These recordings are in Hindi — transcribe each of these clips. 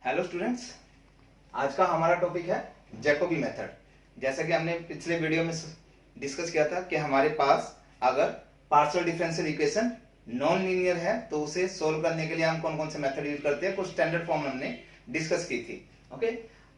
हेलो स्टूडेंट्स, आज का हमारा टॉपिक है जैकोबी मेथड। जैसा कि हमने पिछले वीडियो में डिस्कस किया था कि हमारे पास अगर partial differential equation non linear है तो उसे सोल्व करने के लिए हम कौन कौन से मेथड यूज करते हैं, कुछ स्टैंडर्ड फॉर्म हमने डिस्कस की थी। ओके,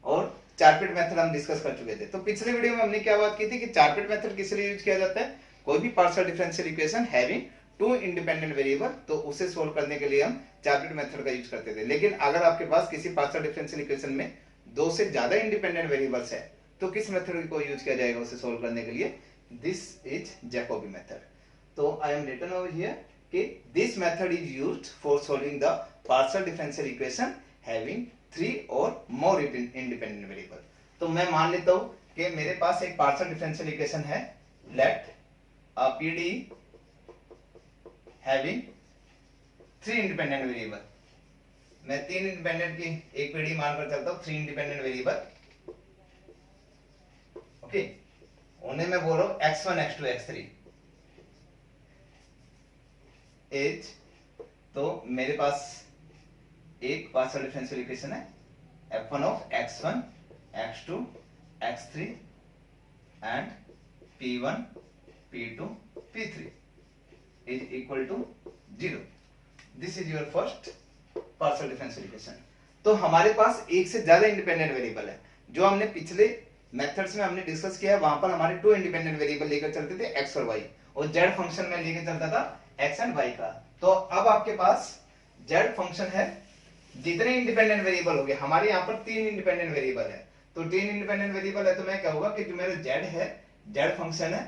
और चारपिट मेथड हम डिस्कस कर चुके थे। तो पिछले वीडियो में हमने क्या बात की थी कि चारपिट मेथड किस लिए यूज किया जाता है? कोई भी partial differential equation having two independent variable, तो उसे सोल्व करने के लिए हम चारपिट मेथड का यूज करते थे। लेकिन अगर आपके पास किसी पार्शियल डिफरेंशियल इक्वेशन में दो से ज्यादा इंडिपेंडेंट वेरिएबल्स है तो किस मेथड को यूज किया जाएगा उसे सोल्व करने के लिए? This is Jacobi method. तो I am written over here कि this method is used for solving the partial differential equation having 3 और मोर इंडिपेंडेंट वेरिएबल। तो मैं मान लेता हूं कि मेरे पास एक पार्शियल डिफरेंशियल इक्वेशन है, लेट अ पीडी हैविंग 3 इंडिपेंडेंट वेरिएबल। मैं 3 इंडिपेंडेंट की एक पीडी मानकर चलता हूं, 3 इंडिपेंडेंट वेरिएबल। ओके, उन्हें मैं बोल रहा हूं x1 x2 x3 एज। तो मेरे पास एक पार्शियल डिफरेंशियल इक्वेशन है f1 of x1 x2 x3 and p1 p2 p3 is equal to 0. This is your first partial differential equation. तो हमारे पास एक से ज्यादा इंडिपेंडेंट वेरिएबल है। जो हमने पिछले मेथड्स में हमने डिस्कस किया है, वहां पर हमारे 2 इंडिपेंडेंट वेरिएबल लेकर चलते थे, x और y, और z फंक्शन में लेकर चलता था x एंड y का। तो अब आपके पास z फंक्शन है, जितने इंडिपेंडेंट वेरिएबल हो गए, हमारे यहाँ पर 3 इंडिपेंडेंट वेरिएबल है। तो 3 इंडिपेंडेंट वेरिएबल है तो मैं क्या होगा कि जो मेरा z है, z फंक्शन है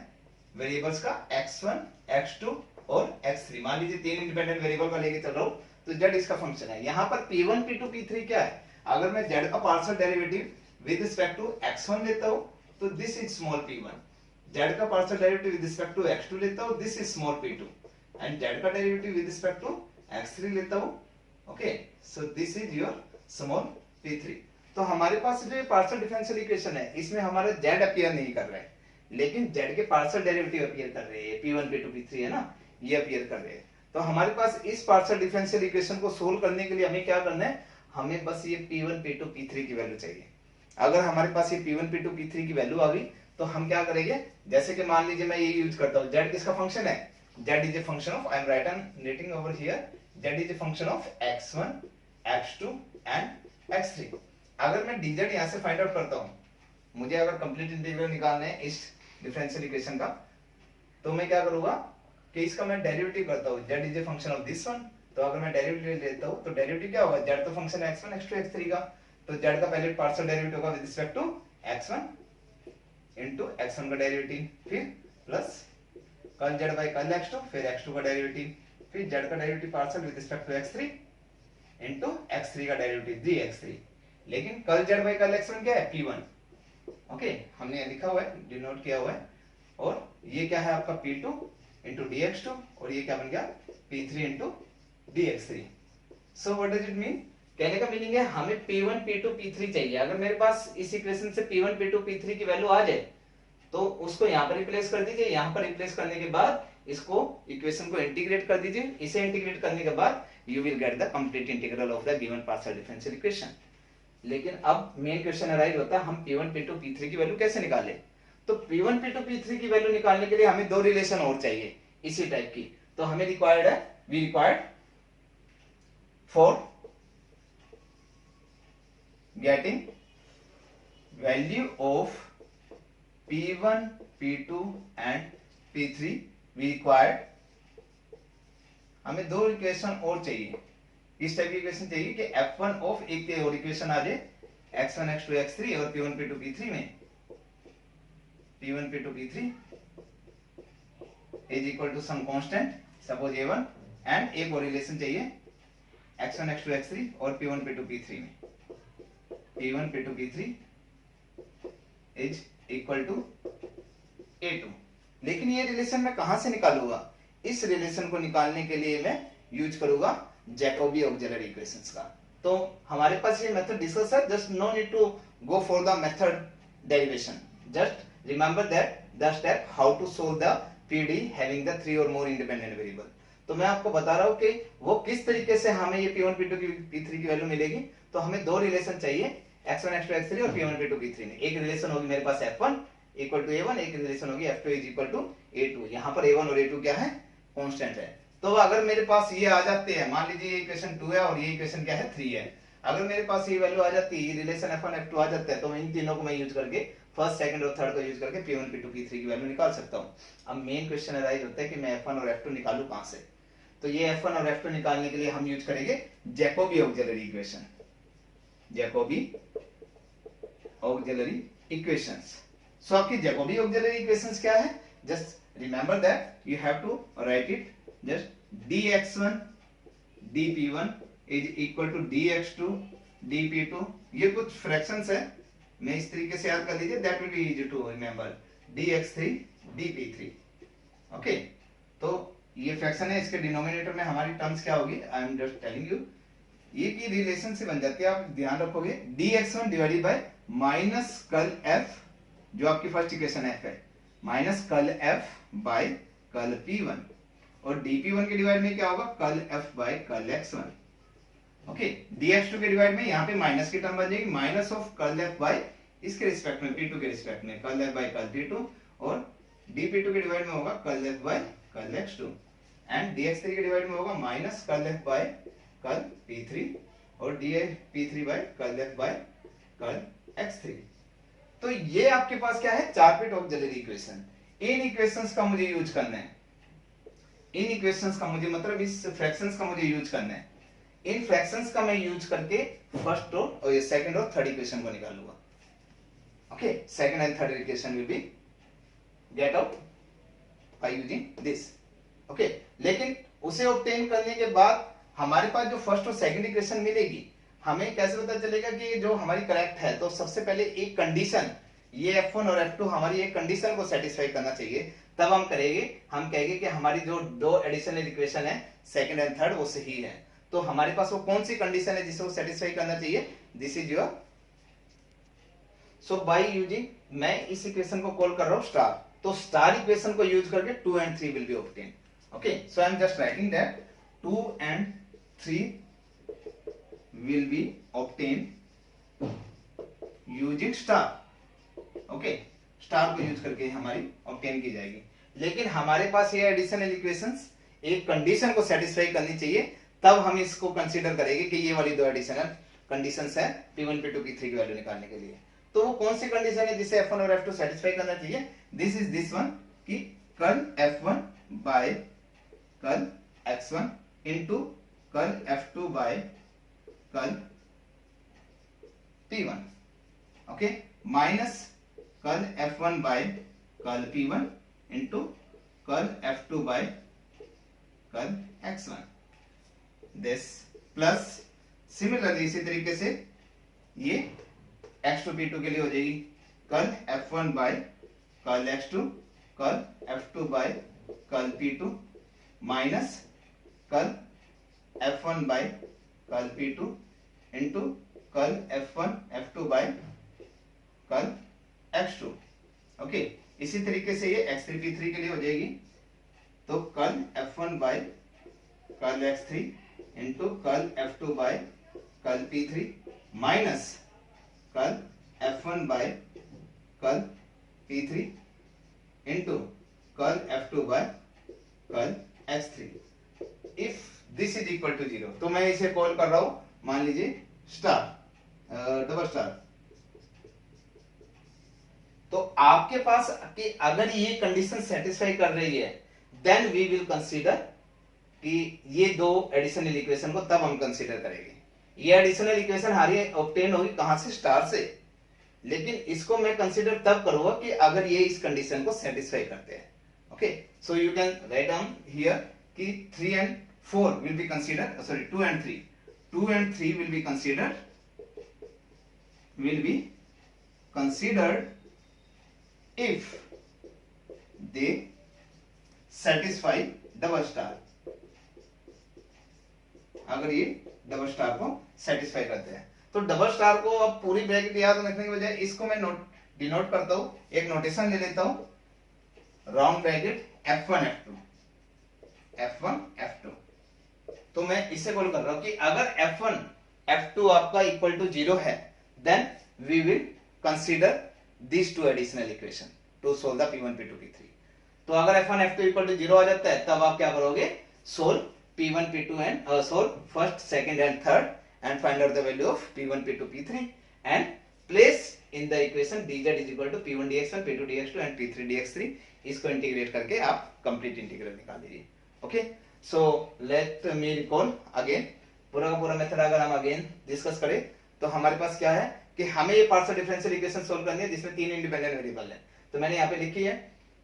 वेरिएबल्स का x1 x2 और x3। मान लीजिए 3 इंडिपेंडेंट वेरिएबल का लेके चल रहा हूं तो z इसका फंक्शन है। यहां पर p1 p2 p3 क्या है? अगर मैं z का partial derivative with respect to x1 लेता हूं तो this is small p1, z का partial derivative with respect to x2 लेता हूं, this is small p2, and z का derivative with respect to x3 लेता हूं, okay, so this is your small p3। तो हमारे पास जो पार्शियल डिफरेंशियल इक्वेशन है इसमें हमारा z अपीयर नहीं कर रहा है, लेकिन z के पार्शियल डेरिवेटिव अपीयर कर रहे हैं। p1 p2 p3 है ना, ये अपीयर कर रहे हैं। तो हमारे पास इस पार्शियल डिफरेंशियल इक्वेशन को सोल्व करने के लिए हमें क्या करना है? हमें बस ये p1 p2 p3 की वैल्यू चाहिए। अगर हमारे पास ये p1 p2 p3 की वैल्यू आ गई तो हम क्या करेंगे? जैसे कि मान लीजिए मैं ये यूज करता हूं, z किसका फंक्शन है? z is a function of, I am writing over here, z is a function of x1 x2 and x3। अगर मैं dz यहां से फाइंड आउट करता हूं, मुझे अगर कंप्लीट इंटीग्रल निकालना है इस डिफरेंशियल इक्वेशन का, तो मैं क्या करूंगा कि इसका मैं डेरिवेटिव करता हूं, z is a function of this one. तो अगर मैं डेरिवेटिव लेता हूं तो डेरिवेटिव क्या होगा? z तो फंक्शन है x1 x2 x3 का, तो z का पहले पार्शियल डेरिवेटिव होगा with respect to x1 into x1 का डेरिवेटिव, फिर प्लस कल z बाय कल x2, फिर x2 का डेरिवेटिव, फिर z का derivative partial with respect to x3 into x3 का डेरिवेटिव dx3। लेकिन कल z बाय कल x1 क्या है? p1। ओके, हमने ये लिखा हुआ है, डिनोट किया हुआ है। और ये क्या है आपका p2 इंटू dx2, और ये क्या बन गया? p3 into dx3। So what does it mean? कहने का मीनिंग है हमें p1 p2 p3 चाहिए। अगर मेरे पास इस इक्वेशन से p1 p2 p3 की वैल्यू आ जाए तो उसको यहाँ पर रिप्लेस कर दीजिए। यहाँ पर रिप्लेस करने के बाद इसको इक्वेशन को इंटीग्रेट कर दीजिए। इसे इंटीग्रेट करने के बाद you will get the complete integral of the given partial differential equation. लेकिन अब मेन क्वेश्चन अराइज होता है, हम p1 p2 p3 की वैल्यू कैसे निकालें? तो p1 p2 p3 की वैल्यू निकालने के लिए हमें दो रिलेशन और चाहिए इसी टाइप की। तो हमें रिक्वायर्ड है, we required for getting value of p1 p2 and p3, we required, हमें दो इक्वेशन और चाहिए। इस टाइप की इक्वेशन चाहिए कि f1 ऑफ एक और इक्वेशन आ जाए x1 x2 x3 और p1 p2 p3 में p1 p2 p3 is equal to some constant, suppose a1, and एक और रिलेशन चाहिए x1 x2 x3 और p1 p2 p3 में p1 p2 p3 is equal to a2। लेकिन ये रिलेशन मैं कहां से निकालूंगा? इस रिलेशन को निकालने के लिए मैं यूज करूंगा जैकोबी ऑक्सिलरी इक्वेशंस का। तो हमारे पास ये मेथड डिस्कस है, just no need to go for the method derivation, just remember that the step how to solve the PD having the 3 और मोर इंडिपेंडेंट वेरिएबल। तो मैं आपको बता रहा हूं कि वो किस तरीके से हमें ये P1 P2 की P3 की वैल्यू मिलेगी। तो हमें दो रिलेशन चाहिए, x1 x2 x3 और P1 P2 P3 में। एक रिलेशन होगी मेरे पास F1 इक्वल टू A1, एक रिलेशन होगी F2 is equal to A2। यहाँ पर A1 और A2 क्या है, कांस्टेंट है। तो अगर मेरे पास ये आ जाते हैं, मान लीजिए ये इक्वेशन 2 है और ये इक्वेशन क्या है 3 है, अगर मेरे पास ये वैल्यू आ जाती है, रिलेशन F1 F2 आ जाता है, तो मैं इन तीनों को मैं यूज करके फर्स्ट सेकंड और थर्ड को यूज करके P1 P2 P3 की वैल्यू निकाल सकता हूं। अब मेन क्वेश्चन अराइज होता है कि मैं F1 और F2 निकालूं कहां से। तो ये F1 और F2 निकालने के लिए हम यूज करेंगे Jacobi auxiliary equation, Jacobi auxiliary equations. So आपकी जैकोबी ऑक्सिलरी इक्वेशंस क्या है, just remember that you have to write it, just dx1 dp1 is equal to dx2 dp2। ये कुछ फ्रैक्शंस है, मैं इस तरीके से याद कर लीजिए, that will be easy to remember, dx3 dp3। Okay, तो ये फ्रैक्शन है, इसके डिनोमिनेटर में हमारी टर्म्स क्या होगी, आई एम जस्ट टेलिंग यू, ये की रिलेशन से बन जाती है, आप ध्यान रखोगे dx1 divided by minus curl f, जो आपकी फर्स्ट इक्वेशन f है, minus curl f by curl p1, और dp1 के डिवाइड में क्या होगा, curl f by curl x1। Okay, dx2 के डिवाइड में यहाँ पे माइनस की टर्म बन जाएगी, minus of curl f by इसके रिस्पेक्ट में p2 के रिस्पेक्ट में curl f by curl p2, और dp2 के डिवाइड में होगा curl f by curl x2, and dx3 के डिवाइड में होगा minus curl f by curl p3, और dp3 by curl f by curl x3। तो ये आपके पास क्या है, चार पिट ऑक्सिलरी इक्वेशन। इन इक्वेशंस का मुझे यूज करना है, इन इक्वेशंस का मुझे मतलब इस फ्रैक्शंस का मुझे यूज करना है। इन फ्रैक्शंस का मैं यूज करके फर्स्ट और सेकंड और थर्ड इक्वेशन को निकालूंगा। Okay, second and third equation will be get out by using this. Okay, लेकिन उसे ऑब्टेन करने के बाद हमारे पास जो फर्स्ट और सेकंड इक्वेशन मिलेगी, हमें कैसे पता चलेगा कि जो हमारी करेक्ट है। तो सबसे पहले एक कंडीशन, ये F1 और F2 हमारी एक कंडीशन को सेटिस्फाई करना चाहिए, तब हम करेंगे, हम कहेंगे कि हमारी जो दो एडिशनल इक्वेशन है सेकंड एंड थर्ड वो सही है। तो हमारे पास वो कौन सी कंडीशन है जिसे वो सेटिस्फाई करना चाहिए, this is your. So by using, मैं इस इक्वेशन को कॉल कर रहा हूं स्टार, तो स्टार इक्वेशन को यूज करके 2 and 3 will be obtain. Okay, so I am just writing that 2 and 3 will be obtained using star। Okay, star को यूज करके हमारी ऑब्टेन की जाएगी। लेकिन हमारे पास ये एडिशनल इक्वेशंस एक कंडीशन को सेटिस्फाई करनी चाहिए, तब हम इसको कंसीडर करेंगे कि ये वाली दो एडिशनल कंडीशंस है P1 P2 P3 की वैल्यू निकालने के लिए। तो वो कौन सी कंडीशन है जिसे F1 और F2 सेटिस्फाई करना चाहिए, दिस इज दिस वन, कि curl F1 by curl x1 into curl F2 by curl P1, okay, minus curl F1 by curl P1 into curl F2 by curl x1, this plus similarly इसी तरीके से ये x2 P2 के लिए हो जाएगी curl F1 by curl x2 curl F2 by curl P2 minus curl F1 by curl P2 into curl F1 F2 by curl x2। Okay, इसी तरीके से ये x3 P3 के लिए हो जाएगी, तो curl F1 by curl x3 into curl F2 by curl P3 minus curl F1 by curl P3 into curl F2 by curl x3। If this is equal to 0, तो मैं इसे कॉल कर रहा हूं, मान लीजिए स्टार, डबल स्टार। तो आपके पास कि अगर ये कंडीशन सेटिस्फाई कर रही है, देन वी विल कंसीडर कि ये दो एडिशनल इक्वेशन को तब हम कंसीडर करेंगे। ये एडिशनल इक्वेशन हमारी ऑब्टेन होगी कहां से, स्टार से, लेकिन इसको मैं कंसीडर तब करूंगा कि अगर ये इस कंडीशन को सेटिस्फाई करते हैं। Okay, so you can write down here कि 3 and 4 will be considered, sorry 2 and 3, 2 and 3 will be considered if they satisfy double star, अगर ये डबल स्टार को सेटिस्फाई करते हैं। तो डबल स्टार को अब पूरी ब्रैकेट याद रखने के बजाय इसको मैं डिनोट करता हूं, एक नोटेशन ले लेता हूं, round bracket F1 F2, F1 F2। तो मैं इससे कॉल कर रहा हूं कि अगर F1 F2 आपका इक्वल टू 0 है, then we will consider these two additional equation to solve the P1 P2 P3। तो अगर F1 F2 इक्वल टू 0 आ जाता है, तब आप क्या करोगे, solve P1 P2 and solve first second and third and find out the value of P1 P2 P3 and place in the equation dz is equal to P1 dx1 P2 dx2 and P3 dx3। इसको इंटीग्रेट करके आप कंप्लीट इंटीग्रल निकाल लीजिए। Okay, so let me recall again पूरा का पूरा मेथड अगर हम अगेन डिस्कस करें तो हमारे पास क्या है कि हमें ये पार्शियल डिफरेंशियल इक्वेशन सोल्व करनी है जिसमें 3 इंडिपेंडेंट वेरिएबल है। तो मैंने यहाँ पे लिखी है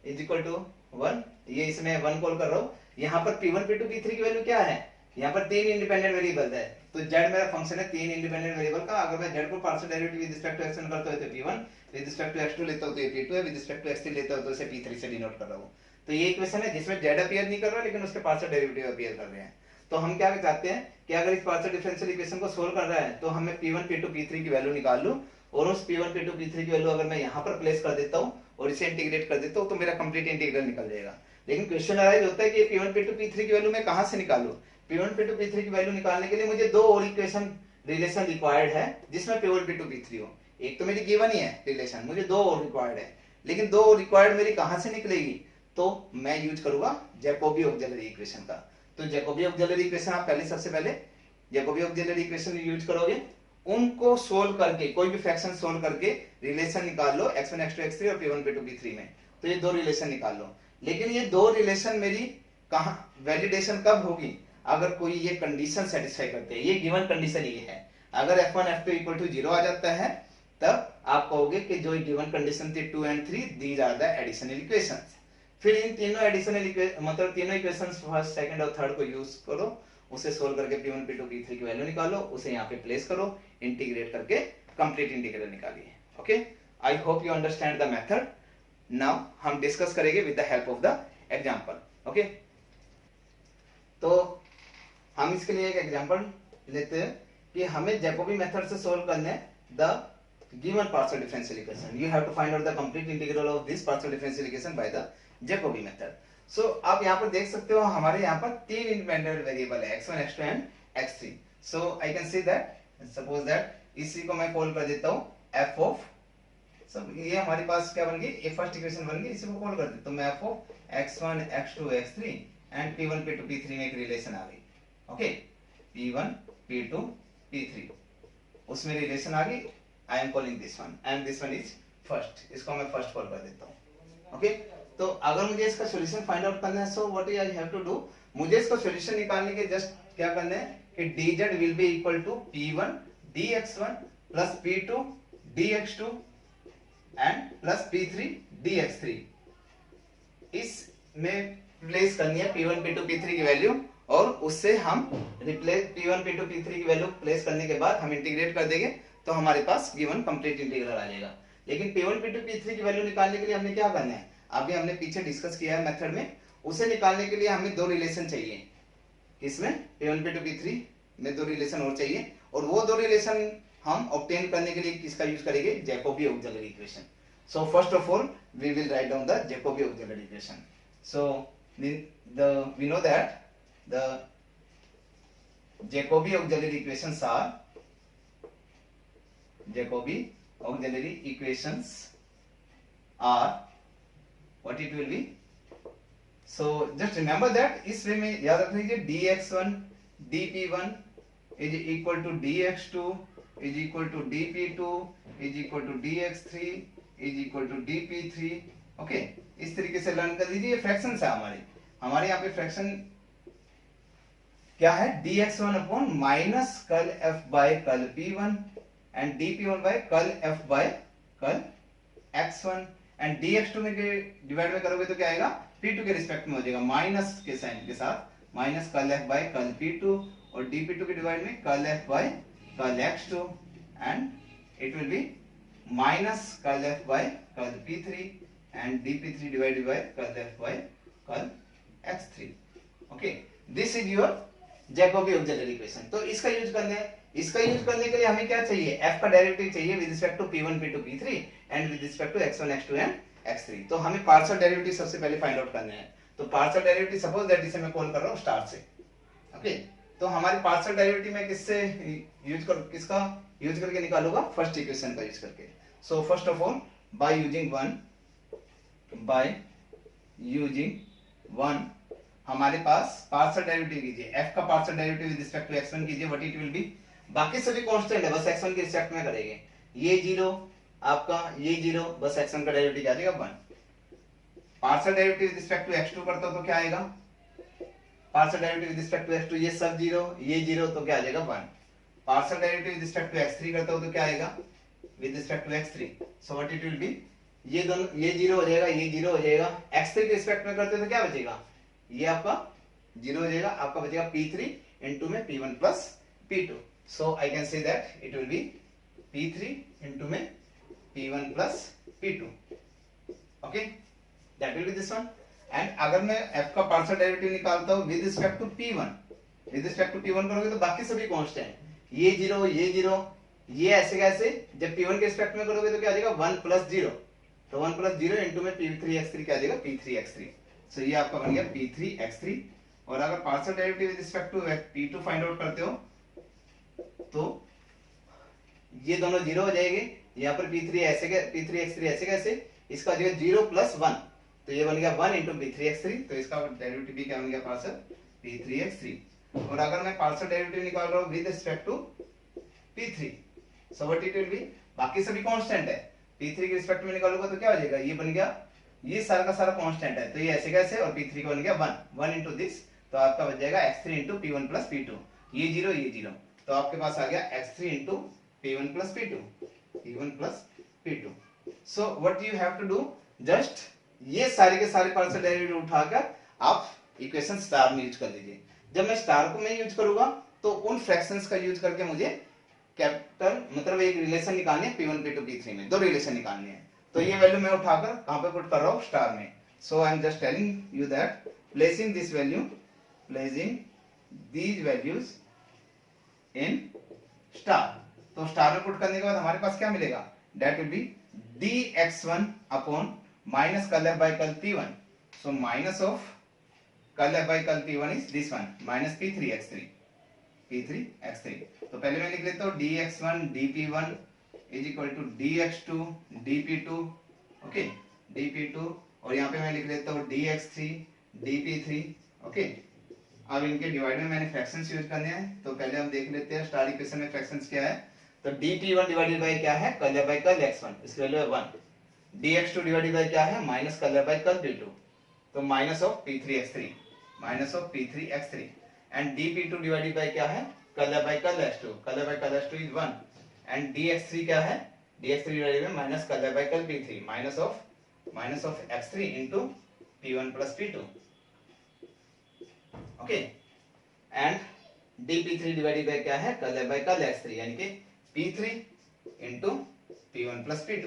इज इक्वल टू 1, ये इसमें 1 कॉल कर रहा हूँ। यहाँ पर P1 P2 P3 की वैल्यू क्या है, यहाँ पर 3 इंडिपेंडेंट वेरिएबल है, तो z मेरा फंक्शन है 3 इंडिपेंडेंट वेरिएबल का। अगर मैं z को partial derivative with respect to x1 करता हूं तो P1, with respect to x2 लेता हूं तो ये P2 है, विद रिस्पेक्ट टू x3 लेता हूं तो इसे P3 से डिनोट कर रहा हूं। तो ये इक्वेशन है जिसमें z अपीयर नहीं कर रहा लेकिन उसके पार्शियल डेरिवेटिव अपीयर कर रहे हैं। तो हम क्या चाहते हैं कि अगर इस पार्शियल डिफरेंशियल इक्वेशन को सोल्व कर रहा है तो हमें P1 P2 P3 की वैल्यू निकाल लूं, और उस P1 P2 P3 की वैल्यू अगर मैं यहाँ पर प्लेस कर देता हूँ और इसे इंटीग्रेट कर देता हूँ तो मेरा कंप्लीट इंटीग्रल निकल जाएगा। लेकिन क्वेश्चन अराइज होता है कि P1 P2 P3 की वैल्यू मैं कहां से निकालूं। P1 P2 P3 की वैल्यू निकालने के लिए मुझे दो और इक्वेशन रिलेशन रिक्वायर्ड है जिसमें P1 P2 P3 हो। एक तो मेरी गिवन ही है रिलेशन, मुझे दो और रिक्वायर्ड है, लेकिन दो रिक्वायर्ड मेरी कहां से निकलेगी, तो मैं यूज करूंगा जैकोबी ऑक्सिलरी इक्वेशन का। तो जैकोबी ऑक्सिलरी इक्वेशन आप पहले सबसे पहले जैकोबी ऑक्सिलरी इक्वेशन यूज करोगे, उनको सोल्व करके कोई भी फ्रैक्शन सोल्व करके रिलेशन निकाल लो x1 x2 x3 और P1 P2 P3 में, तो ये दो रिलेशन निकाल लो। लेकिन ये दो रिलेशन मेरी कहां वैलिडेशन कब होगी, अगर कोई ये कंडीशन सेटिस्फाई करते हैं। ये गिवन कंडीशन ये है, अगर F1 F2 इक्वल टू 0 आ जाता है तब आप कहोगे कि जो गिवन कंडीशन थी 2 and 3 these are the additional equations. फिर इन तीनों एडिशनल मतलब तीनों इक्वेशंस फर्स्ट सेकंड और थर्ड को यूज करो, उसे सोल्व करके P1 P2 P3 की वैल्यू निकालो, उसे यहाँ पे प्लेस करो, इंटीग्रेट करके कंप्लीट इंटीग्रल निकालिए। Okay, I hope you understand the method. Now हम डिस्कस करेंगे with the help of the example. Okay, तो हम इसके लिए एक एग्जांपल लेते हैं कि हमें जैकोबी मेथड से सोल्व करना है the given partial differential equation. You have to find out the complete integral of this partial differential equation by the Jacobi method. So आप यहाँ पर देख सकते हो हमारे यहाँ पर 3 इंडिपेंडेंट वेरिएबल है x1 x2 and x3। So I can see that, suppose that इसी को मैं कॉल कर देता हूँ f ऑफ, सब ये हमारे पास क्या बन गई, ये फर्स्ट इक्वेशन बन गई, इसी को कॉल कर देता हूँ मैं f of x1 x2 x3 and P1 P2 P3 में एक रिलेशन आ गई। ओके, P1 P2 P3 उसमें रिलेशन आ गई, I am calling this one and this one is first, इसको मैं फर्स्ट कॉल कर देता हूँ। ओके, तो अगर मुझे इसका सॉल्यूशन फाइंड आउट करना है, so what I have to do, मुझे इसका सॉल्यूशन निकालने के जस्ट क्या करना है कि dz will be equal to P1 dx1 plus P2 dx2 and plus P3 dx3। इसमें प्लेस करनी है P1 P2 P3 की वैल्यू, और उससे हम रिप्लेस P1 P2 P3 की वैल्यू प्लेस करने के बाद हम इंटीग्रेट कर देंगे तो हमारे पास गिवन कंप्लीट इंटीग्रल आ जाएगा। लेकिन P1 P2 P3 की वैल्यू निकालने के लिए हमने क्या करना है, अभी हमने पीछे डिस्कस किया है मेथड में, उसे निकालने के लिए हमें दो रिलेशन चाहिए। इसमें P1 P2 P3 में दो रिलेशन और चाहिए, और वो दो रिलेशन हम ऑब्टेन करने के लिए किसका यूज करेंगे, Jacobi auxiliary equation. So first of all we will write down the Jacobi auxiliary equation. So we know that the Jacobi auxiliary equations are what it will be, so just remember that इस वे में याद रख लीजिए dx1 dp1 is equal to dx2 is equal to dp2 is equal to dx3 is equal to dp3। Okay, इस तरीके से लर्न कर लीजिए। फ्रैक्शंस है हमारे यहाँ पे फ्रैक्शन क्या है, dx1 upon minus curl f by curl p1 and dp1 by curl f by curl x1 and dx2 में डिवाइड में करोगे तो क्या आएगा, p2 के रिस्पेक्ट में हो जाएगा माइनस के साइन के साथ, minus curl f by curl p2 और dp2 के डिवाइड में curl f by curl x2 and it will be minus curl f by curl p3 and dp3 divided by curl f by curl x3। Okay, this is your Jacobi auxiliary equation. तो इसका यूज करना है, इसका यूज करने के लिए हमें क्या चाहिए, f का डेरिवेटिव चाहिए with respect to P1 P2 P3 and with respect to x1 x2 and x3। तो हमें पार्शियल डेरिवेटिव सबसे पहले फाइंड आउट करना है। तो पार्शियल डेरिवेटिव सपोज दैट इसे मैं कॉल कर रहा हूँ स्टार से। ओके, तो हमारी पार्शियल डेरिवेटिव में किससे किसका यूज करके निकालूंगा, फर्स्ट इक्वेशन का यूज करके। So first of all by using one हमारे पास पार्शियल डेरिवेटिव कीजिए, f का partial derivative with respect to x1 कीजिए, व्हाट इट विल बी, बाकी सभी कांस्टेंट है, बस x1 के रिस्पेक्ट में करेंगे। ये जीरो आपका, ये जीरो, बस x1 का डेरिवेटिव क्या आ जाएगा 1। Partial derivative with respect to x2 करता हूं तो क्या आएगा, partial derivative with respect to x2 ये सब जीरो, ये जीरो, तो क्या आ जाएगा 1। Partial derivative with respect to x3 करता हूं तो क्या आएगा, with respect to x3, so what it will be, ये दोनों, ये जीरो हो जाएगा, ये जीरो हो जाएगा, x3 के रिस्पेक्ट में करते हो तो क्या बचेगा, ये आपका जीरो हो जाएगा, आपका बचेगा p3 इनटू में p1 plus p2, so I can say that it will be p3 into में p1 plus p2, okay, that will be this one. And अगर मैं f का पार्शियल डेरिवेटिव निकालता हूं with respect to p1, with respect to p1 करोगे तो बाकी सभी कांस्टेंट, ये जीरो, ये जीरो, ये ऐसे कैसे, जब p1 के रिस्पेक्ट में करोगे तो क्या आ जाएगा 1 प्लस 0, तो 1 प्लस 0 इनटू में p3x3 क्या आ जाएगा p3x3, सो ये आपका बन गया p3x3। और अगर partial derivative with respect to p2 find out करते हो तो ये दोनों जीरो हो जाएंगे, यहाँ पर p3x3 ऐसे कैसे, इसका जो 0 प्लस 1, तो ये बन गया 1 इंटू p3x3, तो इसका डेरिवेटिव भी क्या बन गया पार्शियल p3x3। और अगर मैं पार्शियल डेरिवेटिव निकाल रहा हूँ with respect to p3, so what it will be, बाकी सभी कांस्टेंट है, p3 के रिस्पेक्ट में निकालूंगा तो क्या हो जाएगा, ये बन गया, ये सारा का सारा कांस्टेंट है, तो ये ऐसे कैसे, और p3 का बन गया 1 इनटू दिस, तो आपका बच जाएगा x3 into p1 plus p2, ये जीरो, ये जीरो, तो आपके पास आ गया x3 into p1 plus p2, so what you have to do, just ये सारे के सारे पार्शियल डेरिवेटिव उठाकर आप इक्वेशन स्टार में यूज कर लीजिए। जब मैं स्टार को मैं यूज करूंगा तो उन फ्रैक्शंस का यूज करके मुझे कैपिटल मतलब एक रिलेशन निकालनी है p1 p2 p3 में, दो रिलेशन निकालनी है, तो ये वैल्यू मैं उठाकर कहां पे पुट कर रहा हूं, स्टार में। So I am just telling you that placing this value, placing these values in star, तो स्टार में पुट करने के बाद हमारे पास क्या मिलेगा, that will be dx1 upon minus curl f by curl p1, so minus of curl f by curl p1 is this one minus p3x3, तो पहले मैं लिख लेता हूं dx1 dp1 is equal to dx2 dp2, okay, dp2, और यहाँ पे मैं लिख लेता हूँ dx3 dp3, ओके। अब इनके डिवाइड में मैंने फ्रैक्शंस यूज करने हैं, तो पहले हम देख लेते हैं स्टार इक्वेशन में फ्रैक्शंस क्या है, तो dp1 डिवाइडेड बाय क्या है, curl f by curl x1, इसकी वैल्यू है 1, dx2 डिवाइडेड बाय क्या है, minus curl f by curl p2, तो minus of p3x3, and dp2 divided by क्या है, curl f by curl x2, curl f by curl x2 is 1, and dx3 क्या है, dx3 divided by minus curl f by curl p3, minus of x3 into p1 plus p2, okay, and dp3 divided by क्या है, curl f by curl x3, यानी कि p3 into p1 plus p2।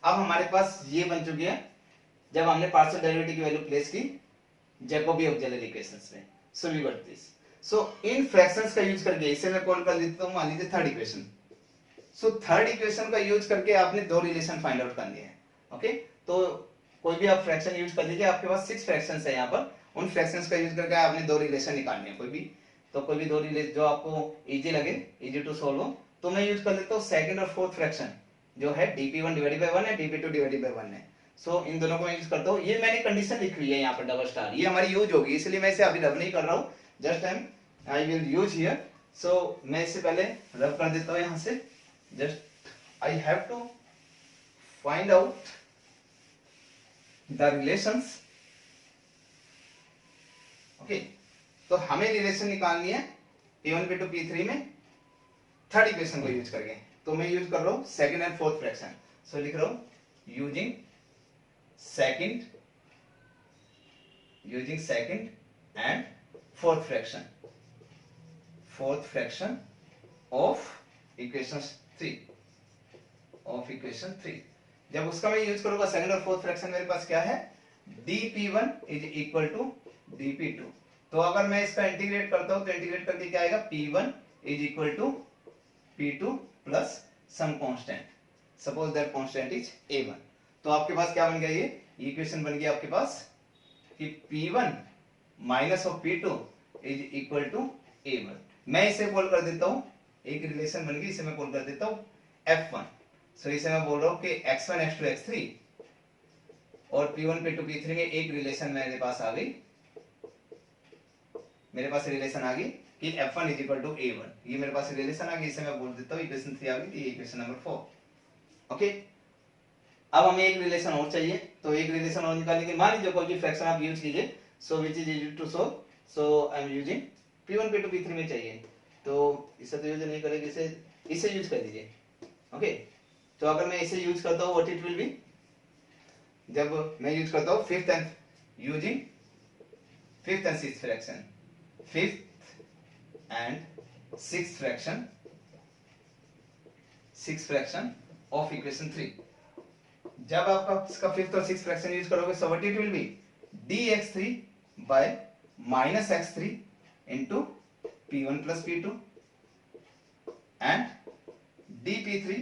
अब हमारे पास ये बन चुकी है जब हमने पार्शियल डेरिवेटिव की वैल्यू प्लेस की जैकोबी ऑक्सिलरी इक्वेशंस में, so we got this. So इन फ्रैक्शंस का यूज करके इसे मैं कॉल कर लेता हूं, मान लीजिए third equation, so third equation का यूज करके आपने दो रिलेशन फाइंड आउट करनी है, ओके, तो कोई भी आप फ्रैक्शन यूज कर लीजिए, आपके पास 6 फ्रैक्शंस है यहाँ पर, उन फ्रैक्शंस का यूज करके आपने दो रिलेशन निकालने हैं, कोई भी दो रिलेशन जो आपको इजी लगे, इजी टू सोल्व हो, तो मैं यूज कर लेता हूँ सेकंड और फोर्थ फ्रैक्शन जो है dp1 डिवाइडेड बाय 1 है, dp2 डिवाइडेड बाय 1 है, सो इन दोनों को मैं यूज करता हूँ। ये मैंने कंडीशन लिखी हुई है यहाँ पर डबल स्टार, ये हमारी यूज होगी, इसलिए मैं इसे अभी रब नहीं कर रहा हूँ, just I will use here, so मैं इससे पहले रब कर देता हूँ यहाँ से, just I have to find out the relations, okay, तो हमें रिलेशन निकालनी है p1 p2 p3 में थर्ड इक्वेशन को यूज करके, तो मैं यूज कर रहा हूं सेकंड एंड फोर्थ फ्रैक्शन, सो लिख रहा हूं using second and fourth fraction of equation 3, जब उसका मैं यूज करूंगा सेकंड और फोर्थ फ्रैक्शन, मेरे पास क्या है, dp1 is equal to dp2, तो अगर मैं इसका इंटीग्रेट करता हूं तो इंटीग्रेट करके क्या आएगा, p1 इज equal to p2 plus some constant, suppose that constant is a1, तो आपके पास क्या बन गया, ये ये इक्वेशन बन गया आपके पास कि P1 minus of P2 is equal to A1। मैं इसे कॉल कर देता हूं, एक रिलेशन बन गई, इसे मैं कॉल कर देता हूं F1। सो इसे मैं बोल रहा हूं कि X1 X2 X3 और P1 P2 P3 में एक रिलेशन मेरे पास आ गई, मेरे पास रिलेशन आ गई कि F1 is equal to A1। ये मेरे पास रिलेशन आ गई, इसे मैं बोल देता हूं इक्वेशन 3 आ गई, ये इक्वेशन नंबर 4। ओके, अब हमें एक रिलेशन और चाहिए, तो एक रिलेशन और निकालने के मान लीजिए कोई भी फ्रैक्शन आप यूज कीजिए, so which is easy to solve, so I am using P1 P2 P3 में चाहिए, तो इसे तो यूज नहीं करेंगे, इसे यूज कर दीजिए। ओके, तो अगर मैं इसे यूज करता हूं व्हाट इट विल बी, जब मैं यूज करता हूं fifth and using fifth and sixth fraction, fifth and sixth fraction of equation 3, जब आप इसका फिफ्थ और सिक्स्थ फ्रैक्शन यूज करोगे, सो what it will B dx3 bye minus x3 into p1 plus p2 and dp3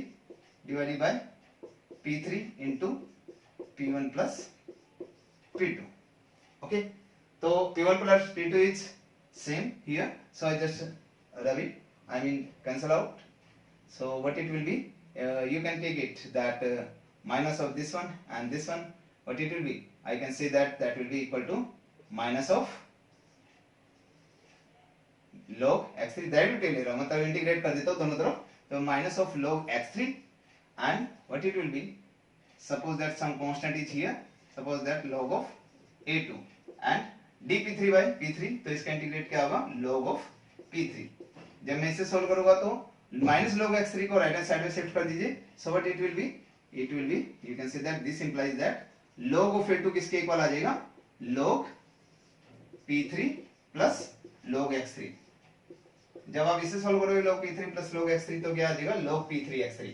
divided bye p3 into p1 plus p2। Okay, तो p1 plus p2 is same here, so I just rub it, I mean cancel out, so what it will be, you can take it that minus of this one and this one, what it will be, I can say that that will be equal to minus of log x3, derivative ले रहा हूं, मतलब इंटीग्रेट कर देता हूं दोनों तरफ, तो minus of log x3 and what it will be, suppose that some constant is here, suppose that log of a2 and dp3 by p3, तो इसका इंटीग्रेट क्या होगा log of p3। जब मैं इसे सोल्व करूंगा तो माइनस log x3 को राइट हैंड साइड में शिफ्ट कर दीजिए, सो what it will B, you can say that this implies that log of a2 किसके इक्वल आ जाएगा, log p3 plus log x3। जब आप इसे सोल्व करोगे log p3 plus log x3 तो क्या आ जाएगा log p3 x3।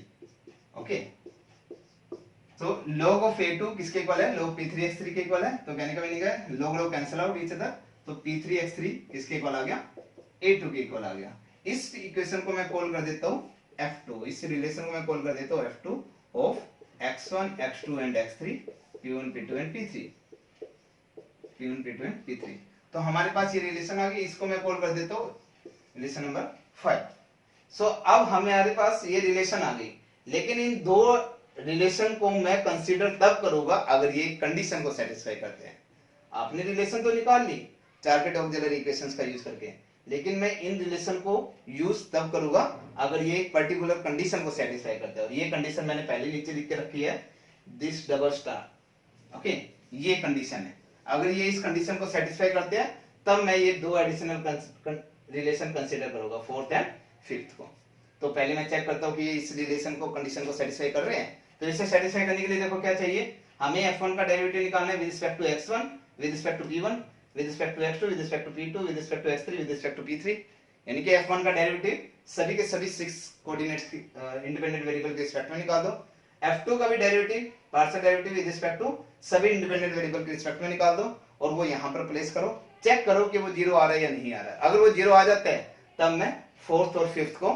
ओके, तो log of a2 किसके इक्वल है, log p3 x3 के इक्वल है, तो कहने का मीनिंग है log cancel out each other, तो p3 x3 किसके इक्वल आ गया, a2 के इक्वल आ गया। इस इक्वेशन को मैं कॉल कर देता हूं f2, इस रिलेशन को मैं कॉल कर देता हूं f2 of x1 x2 and x3 p1 p2 and p3, p1 p2 and p3। तो हमारे पास ये रिलेशन आ गई, इसको मैं कॉल कर देता हूं रिलेशन नंबर 5। सो अब हमारे पास ये रिलेशन आ गई, लेकिन इन दो रिलेशन को मैं कंसीडर तब करूंगा अगर ये कंडीशन को सेटिस्फाई करते हैं। आपने रिलेशन तो निकाल ली चार्टेड ऑक्सिलरी इक्वेशंस का यूज करके, लेकिन मैं इन रिलेशन को यूज तब करूंगा अगर ये पर्टिकुलर कंडीशन को सेटिस्फाई करते हैं, और ये कंडीशन मैंने पहले नीचे लिख के रखी है, दिस डबल स्टार। ओके, ये कंडीशन है, अगर ये इस कंडीशन को सेटिस्फाई करते हैं तब मैं ये दो एडिशनल रिलेशन कंसीडर करूंगा, फोर्थ एंड फिफ्थ को। तो पहले मैं चेक करता हूं कि ये इस रिलेशन को कंडीशन को सेटिस्फाई कर रहे हैं, तो इसे सेटिस्फाई करने के लिए देखो क्या चाहिए, हमें f1 का डेरिवेटिव निकालना है with respect to x1, with respect to p1, with respect to x2, with respect to p2, with respect to x3, with respect to p3, यानी कि f1 का डेरिवेटिव सभी के सभी 6 कोऑर्डिनेट्स इंडिपेंडेंट वेरिएबल के रिस्पेक्ट में निकाल दो, f2 का भी derivative partial derivative with respect to सभी इंडिपेंडेंट वेरिएबल के रिस्पेक्ट में निकाल दो, और वो यहां पर प्लेस करो, चेक करो कि वो 0 आ रहा है या नहीं आ रहा है। अगर वो 0 आ जाता है तब मैं फोर्थ और फिफ्थ को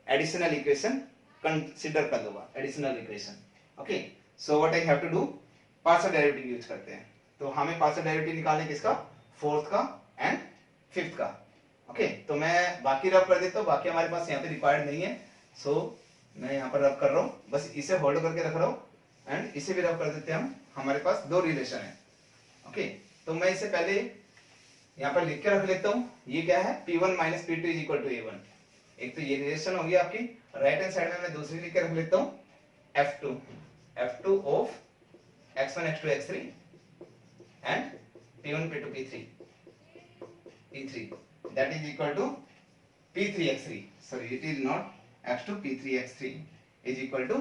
एडिशनल इक्वेशन कंसीडर कर दूंगा, additional equation. Okay, so what I have to do, partial derivative use करते हैं, तो हमें पार्शियल डेरिवेटिव निकालने किसका, फोर्थ का एंड फिफ्थ का। ओके, तो मैं बाकी रब कर देता हूं, बाकी हमारे पास यहाँ पे रिक्वायर्ड नहीं है, सो मैं यहाँ पर रब कर रहा हूँ, बस इसे होल्ड करके रख रहा हूँ, एंड इसे भी रब कर देते हैं हम, हमारे पास दो रिलेशन है। ओके, तो मैं इसे पहले यहाँ पर लिख के रख लेता हूँ, ये क्या है, p1 minus p2 is equal to a1, एक तो ये रिलेशन होगी आपकी, राइट हैंड साइड में मैं दूसरी लिख के रख लेता हूँ f2 of x1 x2 x3 and p1 p2 p3 that is equal to p3 x3, sorry it is not x2, p3 x3 is equal to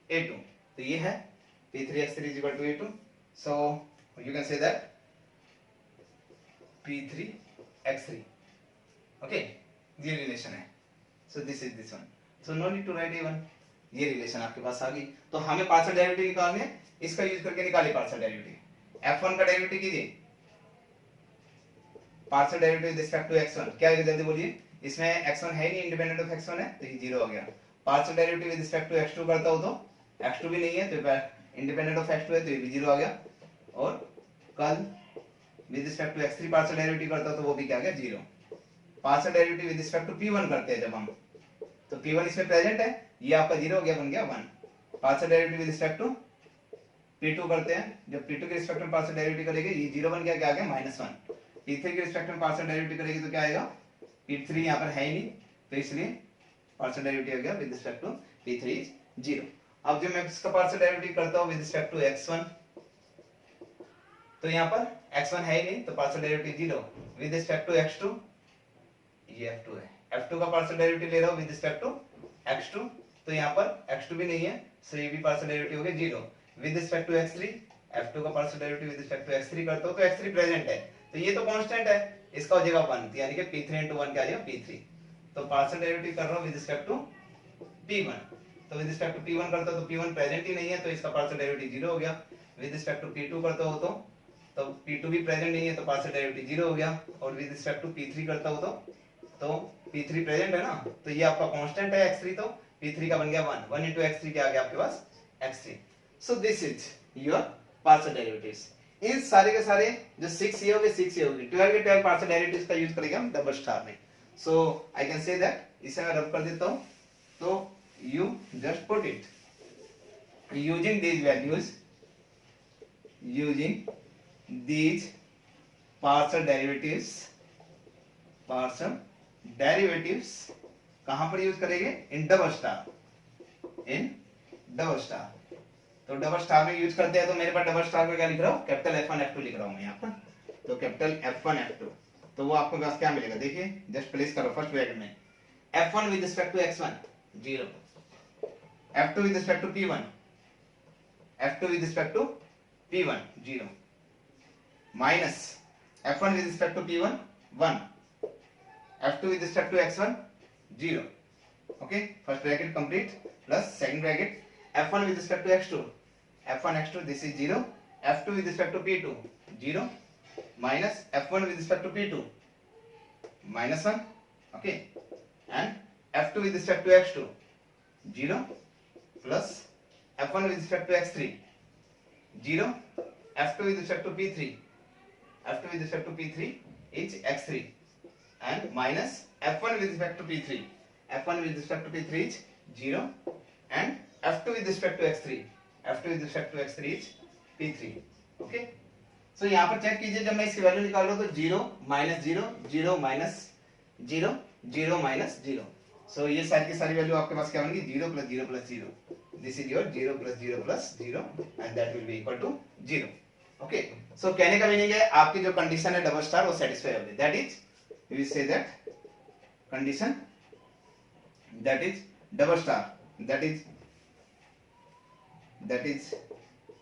a2, तो ये है p3 x3 is equal to a2, so you can say that p3 x3, okay, ये रिलेशन है, so this is this one, so no need to write a1, ये रिलेशन आपके पास आ गई। तो हमें पार्शियल डेरिवेटिव निकालने, इसका यूज करके निकालिए पार्शियल डेरिवेटिव, f1 का डेरिवेटिव कीजिए, partial derivative with respect to x1, क्या है जल्दी बोलिए, इसमें x1 है नहीं, इंडिपेंडेंट ऑफ x1 है, तो ये 0 हो गया। Partial derivative with respect to x2 करता हो तो x2 भी नहीं है, तो इंडिपेंडेंट ऑफ x2 है, तो ये भी 0 आ गया। और कल with respect to x3 partial derivative करता हूं तो वो भी क्या आ गया 0। Partial derivative with respect to p1 करते हैं जब हम, तो p1 इसमें प्रेजेंट है, ये आपका 0 हो गया, बन गया 1। Partial derivative with respect to p2 करते हैं, जब p2 के रिस्पेक्ट में पार्शियल डेरिवेटिव करेंगे ये 0 बन गया, क्या आ गया -1। p3 के रिस्पेक्ट में पार्शियल डेरिवेटिव करेंगे तो क्या आएगा, p3 यहाँ पर है ही नहीं तो इसलिए पार्शियल डेरिवेटिव हो गया with respect to p3 is 0। अब जब मैं इसका पार्शियल डेरिवेटिव करता हूं विद रिस्पेक्ट टू x1, तो यहाँ पर x1 है ही नहीं तो partial derivative 0। With respect to x2, ये f2 है, f2 का पार्शियल डेरिवेटिव ले रहा हूं विद रिस्पेक्ट टू x2, तो यहाँ पर x2 भी नहीं है सो ये भी पार्शियल डेरिवेटिव हो गया 0। With respect to x3, f2 का partial derivative with respect to x3 करता हूं तो x3 प्रेजेंट है, तो ये तो कांस्टेंट है, इसका हो जाएगा 1, यानी कि p3 * 1 क्या आ जाएगा p3। तो पार्शियल डेरिवेटिव कर रहा हूं विद रिस्पेक्ट टू p1, तो विद रिस्पेक्ट टू p1 करता हूं तो p1 प्रेजेंट ही नहीं है तो इसका पार्शियल डेरिवेटिव 0 हो गया। विद रिस्पेक्ट टू p2 करता हूं तो p2 भी प्रेजेंट नहीं है तो पार्शियल डेरिवेटिव 0 हो गया। और विद रिस्पेक्ट टू p3 करता हूं तो p3 प्रेजेंट है ना, तो ये आपका कांस्टेंट है x3, तो p3 का बन गया 1, 1 into x3 क्या आ गया आपके पास x3। So this is your partial derivatives. इन सारे के सारे जो 6 ये हो गए 6 ये हो गए, 12 के 12 पार्शियल डेरिवेटिव्स का यूज करेंगे हम डबल स्टार में। So I can say that, इसे मैं रब कर देता हूं, तो you just put it using these values, using these partial derivatives कहां पर यूज करेंगे, in double star, in double star. तो डबल स्टार में यूज करते हैं, तो मेरे पास डबल स्टार में क्या लिख रहा हूं, कैपिटल F1 F2 लिख रहा हूं मैं यहाँ पर, तो कैपिटल F1 F2, तो वो आपको पास क्या मिलेगा, देखिए जस्ट प्लेस करो फर्स्ट ब्रैकेट में, F1 with respect to x1 0, F2 with respect to P1, F2 with respect to P1 0, minus F1 with respect to P1 1, F2 with respect to x1 0, okay, first bracket complete, plus second bracket F1 with respect to x2, F1 x2 this is 0, F2 with respect to P2 0, minus F1 with respect to P2 -1, okay, and F2 with respect to x2 0, plus F1 with respect to x3 0, F2 with respect to P3, F2 with respect to P3 is x3, and minus F1 with respect to P3, F1 with respect to P3 is 0, and F2 with respect to x3, F2 with respect to x3 is P3, okay। so यहाँ पर चेक कीजिए, जब मैं इसकी वैल्यू निकाल रहा हूँ तो 0 -0 0 -0 0 -0, सो ये सारी की सारी वैल्यू आपके पास क्या होंगी, 0 + 0 + 0, this is your 0 + 0 + 0 and that will be equal to 0, okay. So कहने का मीनिंग है आपकी जो कंडीशन है डबल स्टार वो सेटिस्फाई होगी, that is we will say that condition that is double star, that is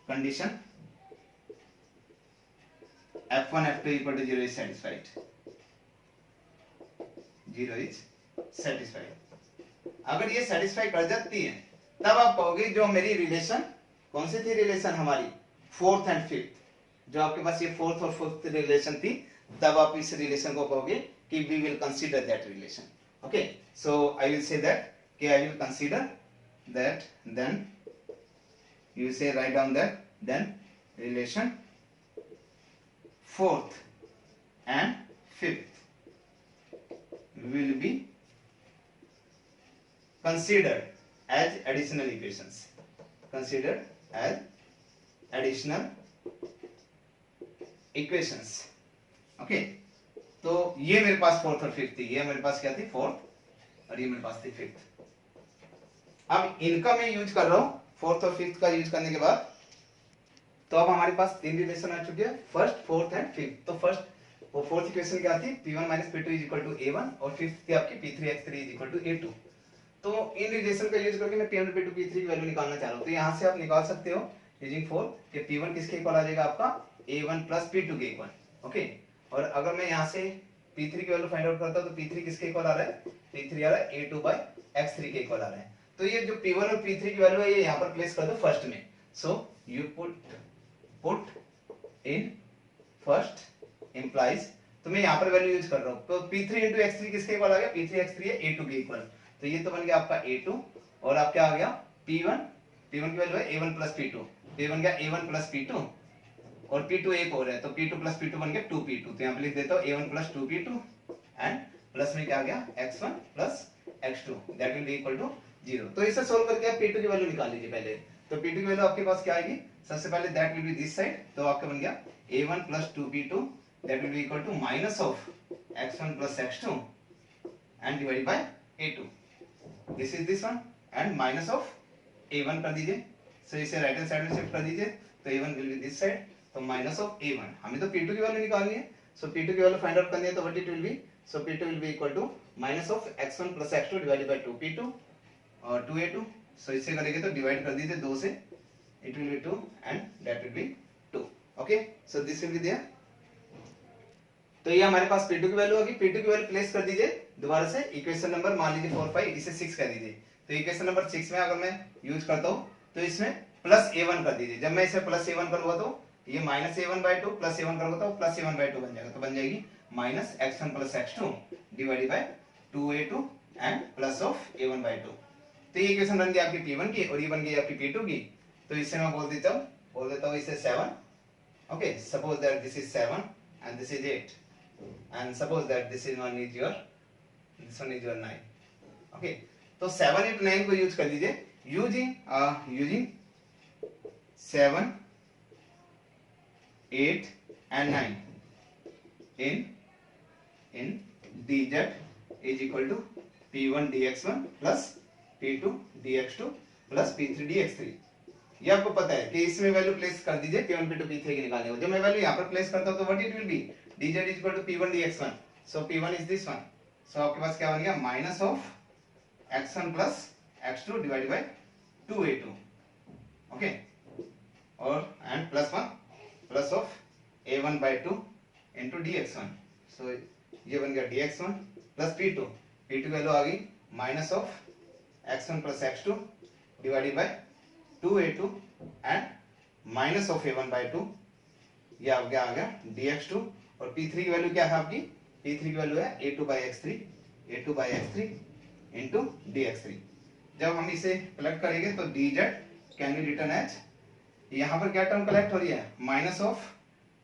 condition F1 F2 = 0 is satisfied, 0 is satisfied। अगर ये सेटिस्फाई कर जाती है तब आप कहोगे जो मेरी रिलेशन कौन सी थी, रिलेशन हमारी 4th एंड 5th, जो आपके पास ये 4th और 5th रिलेशन थी, तब आप इस रिलेशन को कहोगे कि we will consider that relation, okay. So I will say that कि I will consider that, then you say write down that, then relation 4th and 5th will be considered as additional equations, considered as additional equations, okay। तो ये मेरे पास 4th और 5th थी, ये मेरे पास क्या थी 4th और ये मेरे पास थी 5th। अब इनका मैं यूज कर रहा हूं 4th और 5th का यूज करने के बाद, तो अब हमारे पास 3 रिलेशन आ चुके हैं, फर्स्ट 4th एंड 5th। तो फर्स्ट वो 4th इक्वेशन क्या थी, P1 - P2 = A1, और 5th थी आपकी P3 x3 = A2। तो इन रिलेशन का यूज करके मैं P1 P2 P3 की वैल्यू निकालना चाह रहा हूं, तो यहां से आप निकाल सकते हो यूजिंग 4 कि P1 किसके इक्वल आ जाएगा आपका A1 + P2 के इक्वल, ओके। और अगर मैं यहां से P3 की वैल्यू फाइंड आउट करता हूं तो P3 किसके इक्वल आ रहा है, P3 आ रहा है A2/x3 के इक्वल आ रहा है। तो ये जो P1 और P3 की वैल्यू है ये यहां पर प्लेस कर दो फर्स्ट में, so you put in first implies, तो मैं यहाँ पर वैल्यू यूज कर रहा हूँ, तो P3 × x3 किसके इक्वल आ गया, P3 x3 है A2 के इक्वल, तो ये तो बन गया आपका A2, और आप क्या आ गया P1 की वैल्यू है A1 + P2, तो ये बन गया A1 + P2 और P2 एक और है, तो P2 प्लस P2 बन गया 2P2। तो यहाँ पे लिख देता हूँ A1 plus 2P2 and plus में क्या आ गया x1 plus x2 that will be equal to 0। तो इसे सोल्व करके आप P2 की वैल्यू निकाल लीजिए पहले। तो P2 की वैल्यू आपके पास क्या आएगी, सबसे पहले that will be this side, तो आपका बन गया A1 plus 2P2 that will be equal to minus of x1 plus x2 and divide by A2, this is this one, and minus of A1 कर दीजिए, सो इसे राइट हैंड साइड में शिफ्ट कर दीजिए, तो A1 will be this side, तो माइनस ऑफ A1। हमें तो P2 की वैल्यू निकालनी है, सो P2 की वैल्यू फाइंड आउट करनी है, तो what it will be, so P2 will be equal to minus of x1 plus x2 divided by 2P2 और 2A2, सो इसे करेंगे तो डिवाइड कर दीजिए 2 से, it will be 2 and that will be 2। Okay, so this will be there. तो ये हमारे पास P2 की वैल्यू होगी। P2 की वैल्यू प्लेस कर दीजिए दोबारा से इक्वेशन नंबर, मान लीजिए 4 5, इसे 6 कर दीजिए। तो इक्वेशन नंबर 6 में अगर मैं यूज करता हूं तो इसमें प्लस A1 कर दीजिए। जब मैं इसे प्लस A1 करूंगा तो ये minus A1 by 2 plus A1 करूंगा तो प्लस A1 बाय 2 बन जाएगा, तो बन जाएगी minus x1 plus x2 divided by 2A2 and plus of A1 by 2। तो ये इक्वेशन बन गई आपकी P1 की और ये बन गई आपकी P2 की। तो इसे मैं बोल देता हूं इसे 7। Okay, suppose that this is 7 and this is 8 and suppose that this one is your 9। okay, तो 7 8 9 को यूज कर लीजिए, using 7 8 and 9 in dz is equal to P1 dx1 plus P2 dx2 plus P3 dx3। ये आपको पता है कि इसमें वैल्यू प्लेस कर दीजिए P1 P2 P3 की निकालने को। जब मैं वैल्यू यहाँ पर प्लेस करता हूँ तो what it will B, dz is equal to P1 dx1, so P1 is this one, so आपके पास क्या बन गया minus of x1 plus x2 divided by 2A2। Okay, और and plus 1 plus of A1 by 2 into dx1, so ये बन गया dx1 प्लस P2 वैल्यू आ गई minus of x1 plus x2 divided by 2A2 and minus of A1 by 2, ये आ गया dx2। और P3 की वैल्यू क्या है आपकी, P3 की वैल्यू है A2 bye x3 into dx3। जब हम इसे कलेक्ट करेंगे तो dz can be written as, यहाँ पर क्या टर्म कलेक्ट हो रही है, minus of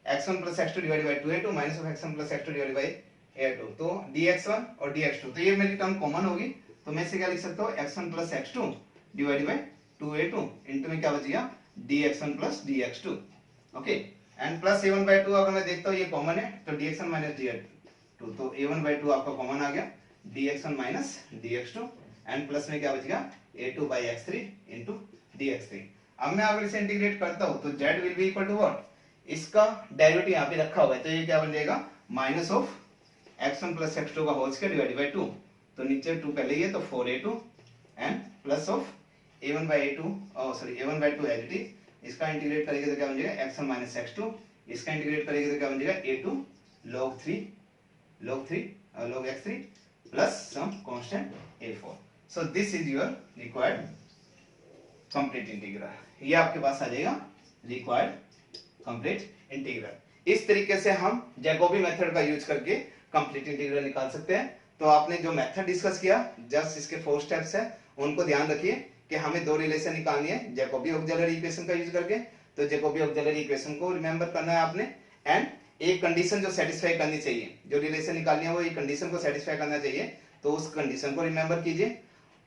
x1 plus x2 divided by 2A2 minus of x1 plus x2 divided by A2, तो dx1 और dx2, तो ये मेरी टर्म कॉमन होगी, तो मैं इसे क्या लिख सकता हूँ x1 plus x2 divided by 2A2 into में क्या बचेगा dx1 plus dx2। Okay, and plus A1 by 2 अगर मैं देखता हूँ ये कॉमन है, तो dx1 माइनस dx2, तो A1 बाय 2 आपका कॉमन आ गया, dx1 minus dx2 and plus में क्या बचेगा A2 bye x3 into dx3। अब मैं अगर इसे इंटीग्रेट करता हूँ तो z will be equal to what, इसका डेरिवेटिव यहाँ पे रखा हुआ है, तो ये क्या बन जाएगा minus of x1 plus x2 का होल स्क्वायर डिवाइडेड बाय 2, तो नीचे 2 पहले ही है तो 4A2 and plus of A1 by A2 as it is, इसका इंटीग्रेट करेंगे तो क्या बन जाएगा x1 माइनस x2, इसका इंटीग्रेट करेंगे तो क्या बन जाएगा A2 log x3 plus some constant A4। So this is your required complete integral, ये आपके पास आ जाएगा रिक्वायर्ड कंप्लीट इंटीग्रल। इस तरीके से हम जैकोबी मेथड का यूज करके कंप्लीट इंटीग्रल निकाल सकते हैं। तो आपने जो मेथड डिस्कस किया, जस्ट इसके 4 स्टेप्स है, उनको ध्यान रखिए कि हमें 2 रिलेशन निकालनी है जैकोबी ऑक्सिलरी इक्वेशन का यूज करके। तो जैकोबी ऑक्सिलरी इक्वेशन को रिमेंबर करना है आपने, एंड एक कंडीशन जो सेटिस्फाई करनी चाहिए, जो रिलेशन निकालनी है वो एक कंडीशन को सेटिस्फाई करना चाहिए, तो उस कंडीशन को रिमेंबर कीजिए।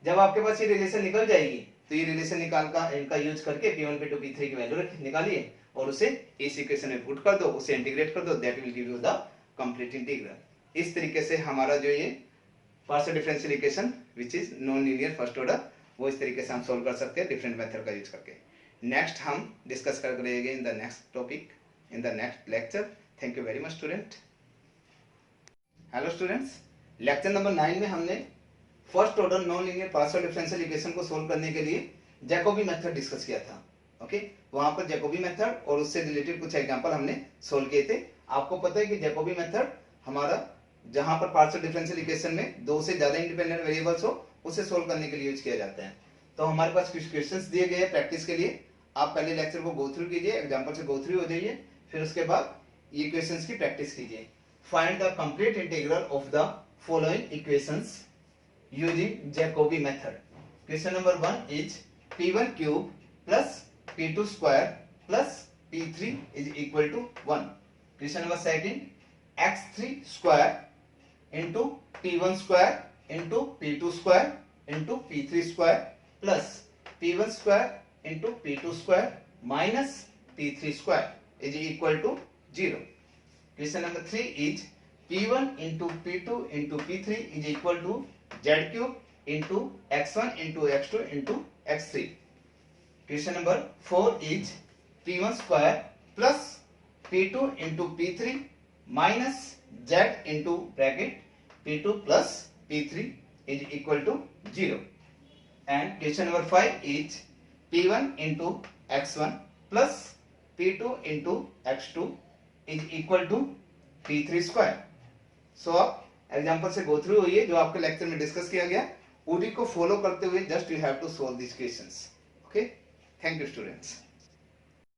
जब आपके पास ये रिलेशन निकल जाएगी तो ये रिलेशन इनका यूज करके P1 P2 P3 की वैल्यू निकालिए और उसे इस इक्वेशन में पुट कर दो, उसे इंटीग्रेट कर दो, that will give you the complete integral. इस तरीके से हमारा जो ये partial differential equation which is non linear first order, वो इस तरीके से हम सोल्व कर सकते हैं डिफरेंट मेथड का यूज करके। नेक्स्ट हम डिस्कस कर रहे in the next topic in the next lecture. Thank you very much student. Hello students, lecture number 9 में हमने first order non linear partial differential equation को सोल्व करने के लिए जैकोबी मेथड डिस्कस किया था। ओके, वहां पर जैकोबी मेथड और उससे रिलेटेड कुछ एग्जांपल हमने सोल्व किए थे। आपको पता है कि जैकोबी मेथड हमारा जहां पर पार्शियल डिफरेंशियल इक्वेशन में 2 से ज्यादा इंडिपेंडेंट वेरिएबल्स हो उसे सोल्व करने के लिए यूज किया जाता है। तो हमारे पास कुछ क्वेश्चंस दिए गए हैं प्रैक्टिस के लिए, आप पहले लेक्चर को गो थ्रू कीजिए, एग्जांपल से गो थ्रू हो जाइए, फिर उसके बाद ये क्वेश्चंस की प्रैक्टिस कीजिए। Find the complete integral of the following equations using Jacobi method. Question number 1 is P1 cube plus P2 square plus P3 is equal to 1. Question number second, x3 square into P1 square into P2 square into P3 square plus P1 square into P2 square minus P3 square is equal to 0. Question number 3 is P1 into P2 into P3 is equal to Z cube into x1 into x2 into x3. Question number 4 is P1 square plus P2 into P3 minus Z into bracket P2 plus P3 is equal to 0. And question number 5 is P1 into x1 plus P2 into x2 is equal to P3 square. सो आप एग्जांपल से गो थ्रू होइए जो आपके लेक्चर में डिस्कस किया गया, उसी को फॉलो करते हुए just you have to solve this questions. Okay, thank you students.